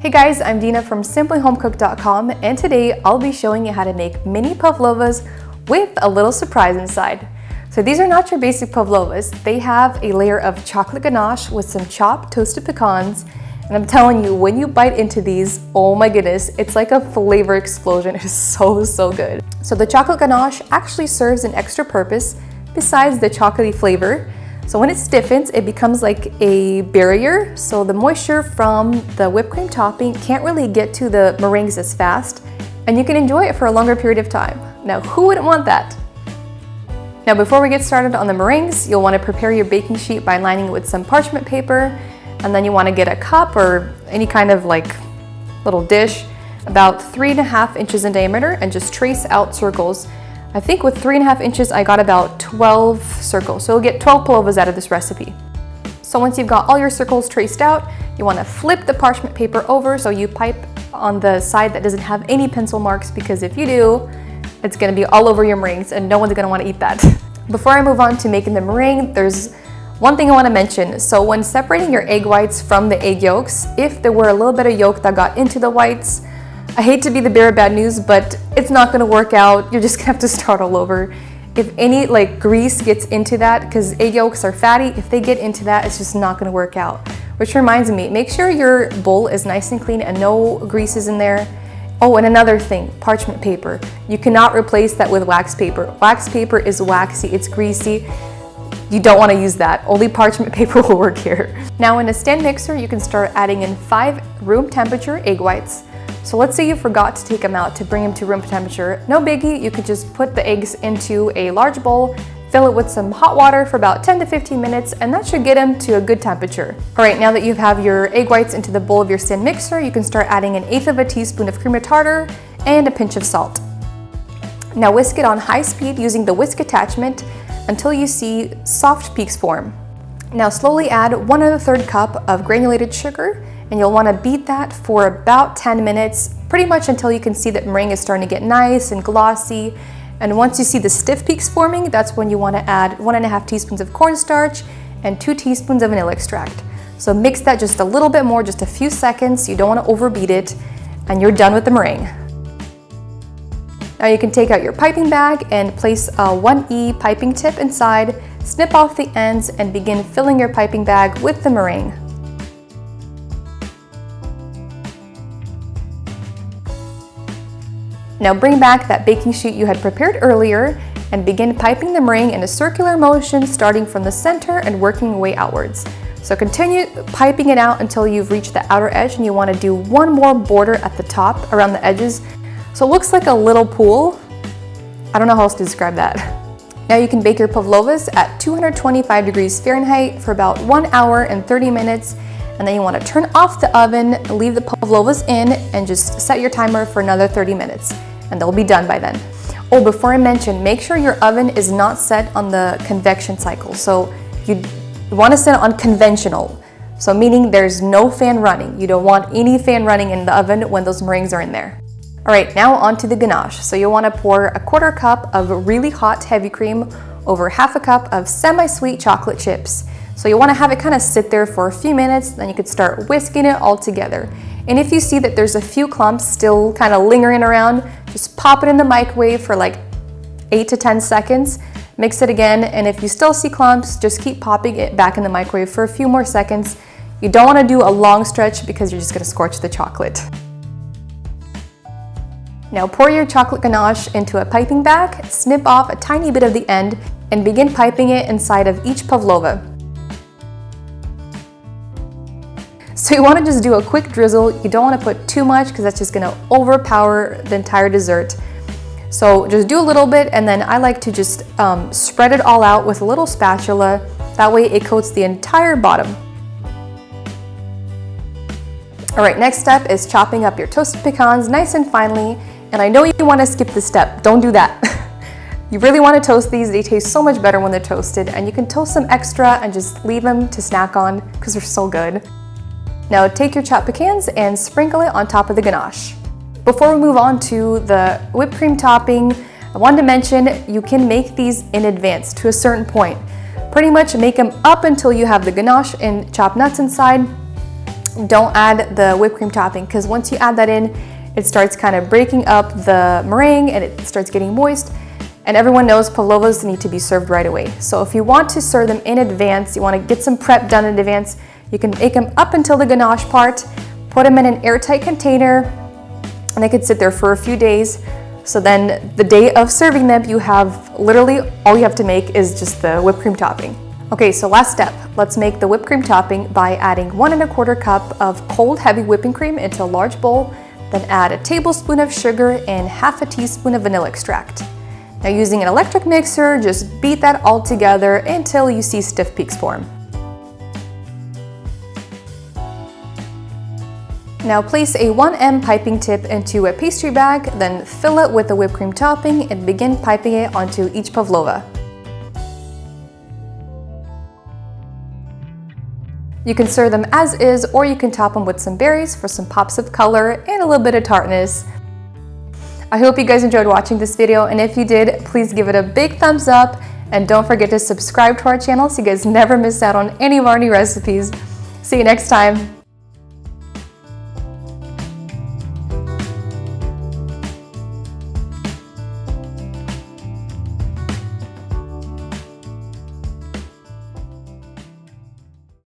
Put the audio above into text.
Hey guys, I'm Dina from simplyhomecooked.com, and today I'll be showing you how to make mini pavlovas with a little surprise inside. So these are not your basic pavlovas. They have a layer of chocolate ganache with some chopped toasted pecans, and I'm telling you, when you bite into these, oh my goodness, it's like a flavor explosion. It is so good. So the chocolate ganache actually serves an extra purpose besides the chocolatey flavor. So when it stiffens, it becomes like a barrier, so the moisture from the whipped cream topping can't really get to the meringues as fast, and you can enjoy it for a longer period of time. Now, who wouldn't want that? Now, before we get started on the meringues, you'll want to prepare your baking sheet by lining it with some parchment paper, and then you want to get a cup or any kind of like little dish about 3.5 inches in diameter and just trace out circles. I think with 3.5 inches, I got about 12 circles. So you'll get 12 pavlovas out of this recipe. So once you've got all your circles traced out, you want to flip the parchment paper over so you pipe on the side that doesn't have any pencil marks, because if you do, it's going to be all over your meringues and no one's going to want to eat that. Before I move on to making the meringue, there's one thing I want to mention. So when separating your egg whites from the egg yolks, if there were a little bit of yolk that got into the whites, I hate to be the bearer of bad news, but it's not going to work out. You're just going to have to start all over. If any grease gets into that, because egg yolks are fatty, if they get into that, it's just not going to work out. Which reminds me, make sure your bowl is nice and clean and no grease is in there. Oh, and another thing, parchment paper. You cannot replace that with wax paper. Wax paper is waxy, it's greasy. You don't want to use that. Only parchment paper will work here. Now in a stand mixer, you can start adding in 5 room temperature egg whites. So let's say you forgot to take them out to bring them to room temperature. No biggie, you could just put the eggs into a large bowl, fill it with some hot water for about 10 to 15 minutes, and that should get them to a good temperature. All right, now that you have your egg whites into the bowl of your stand mixer, you can start adding 1/8 teaspoon of cream of tartar and a pinch of salt. Now whisk it on high speed using the whisk attachment until you see soft peaks form. Now slowly add 1/3 cup of granulated sugar, and you'll want to beat that for about 10 minutes, pretty much until you can see that meringue is starting to get nice and glossy. And once you see the stiff peaks forming, that's when you want to add 1.5 teaspoons of cornstarch and 2 teaspoons of vanilla extract. So mix that just a little bit more, just a few seconds. You don't want to overbeat it, and you're done with the meringue. Now you can take out your piping bag and place a 1E piping tip inside, snip off the ends, and begin filling your piping bag with the meringue. Now bring back that baking sheet you had prepared earlier and begin piping the meringue in a circular motion, starting from the center and working your way outwards. So continue piping it out until you've reached the outer edge, and you want to do one more border at the top around the edges. So it looks like a little pool. I don't know how else to describe that. Now you can bake your pavlovas at 225 degrees Fahrenheit for about 1 hour and 30 minutes. And then you want to turn off the oven, leave the pavlovas in, and just set your timer for another 30 minutes. And they'll be done by then. Oh, before I mention, make sure your oven is not set on the convection cycle. So you want to set it on conventional. So meaning there's no fan running. You don't want any fan running in the oven when those meringues are in there. All right, now on to the ganache. So you'll want to pour 1/4 cup of really hot heavy cream over 1/2 cup of semi-sweet chocolate chips. So you want to have it kind of sit there for a few minutes, then you could start whisking it all together. And if you see that there's a few clumps still kind of lingering around, just pop it in the microwave for like 8 to 10 seconds, mix it again, and if you still see clumps, just keep popping it back in the microwave for a few more seconds. You don't want to do a long stretch because you're just going to scorch the chocolate. Now pour your chocolate ganache into a piping bag, snip off a tiny bit of the end, and begin piping it inside of each pavlova. So you want to just do a quick drizzle. You don't want to put too much because that's just going to overpower the entire dessert. So just do a little bit, and then I like to just spread it all out with a little spatula. That way it coats the entire bottom. All right, next step is chopping up your toasted pecans nice and finely. And I know you want to skip this step. Don't do that. You really want to toast these. They taste so much better when they're toasted, and you can toast some extra and just leave them to snack on because they're so good. Now take your chopped pecans and sprinkle it on top of the ganache. Before we move on to the whipped cream topping, I wanted to mention you can make these in advance to a certain point. Pretty much make them up until you have the ganache and chopped nuts inside. don't add the whipped cream topping, because once you add that in, it starts kind of breaking up the meringue and it starts getting moist. And everyone knows pavlovas need to be served right away. So if you want to serve them in advance, you want to get some prep done in advance, you can make them up until the ganache part, put them in an airtight container, and they could sit there for a few days. So then the day of serving them, you have literally all you have to make is just the whipped cream topping. Okay, so last step, let's make the whipped cream topping by adding 1 1/4 cup of cold heavy whipping cream into a large bowl, then add a tablespoon of sugar and half a teaspoon of vanilla extract. Now using an electric mixer, just beat that all together until you see stiff peaks form. Now place a 1 piping tip into a pastry bag, then fill it with the whipped cream topping and begin piping it onto each pavlova. You can serve them as is, or you can top them with some berries for some pops of color and a little bit of tartness. I hope you guys enjoyed watching this video, and if you did, please give it a big thumbs up and don't forget to subscribe to our channel so you guys never miss out on any of our new recipes. See you next time.